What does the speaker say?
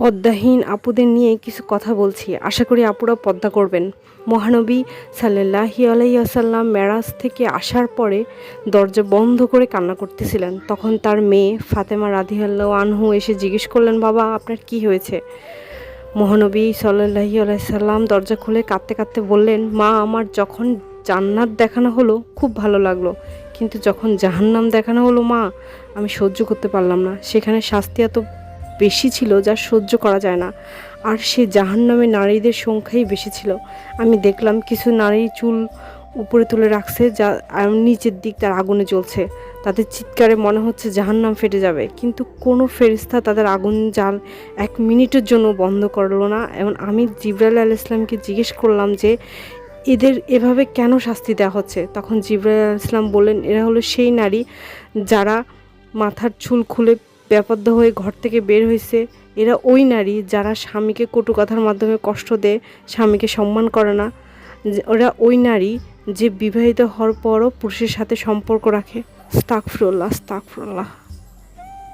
পদ্মাহীন আপুদের নিয়ে কিছু কথা বলছি, আশা করি আপুরা পদ্মা করবেন। মহানবী সাল্লাল্লাহু আলাইহি ওয়াসাল্লাম মেরাজ থেকে আসার পরে দরজা বন্ধ করে কান্না করতেছিলেন। তখন তার মেয়ে ফাতেমা রাদিয়াল্লাহু আনহু এসে জিজ্ঞেস করলেন, বাবা আপনার কি হয়েছে? মহানবী সাল্লাল্লাহু আলাইহি সাল্লাম দরজা খুলে কাঁদতে কাঁদতে বললেন, মা আমার যখন জান্নাত দেখানো হলো খুব ভালো লাগলো, কিন্তু যখন জাহান্নাম দেখানো হলো মা, আমি সহ্য করতে পারলাম না। সেখানে শাস্তি এত বেশি ছিল যা সহ্য করা যায় না, আর সে জাহান্নামে নারীদের সংখ্যাই বেশি ছিল। আমি দেখলাম কিছু নারী চুল উপরে তুলে রাখছে, যা নিচের দিক তার আগুনে জ্বলছে। তাদের চিৎকারে মনে হচ্ছে জাহান্নাম ফেটে যাবে, কিন্তু কোনো ফেরেশতা তাদের আগুন জাল 1 মিনিটের জন্য বন্ধ করলো না। এবং আমি জিবরাইল আলাইহিস সালামকে জিজ্ঞেস করলাম যে এদের এভাবে কেন শাস্তি দেওয়া হচ্ছে? তখন জিবরাইল আলাইহিস সালাম বললেন, এরা হলো সেই নারী যারা মাথার চুল খুলে বেপর্দা হয়ে ঘর থেকে বের হয়েছে। এরা ওই নারী যারা স্বামীকে কটু কথার মাধ্যমে কষ্ট দেয়, স্বামীকে সম্মান করে না। ওরা ওই নারী যে বিবাহিত হওয়ার পরও পুরুষের সাথে সম্পর্ক রাখে। আস্তাগফিরুল্লাহ, আস্তাগফিরুল্লাহ।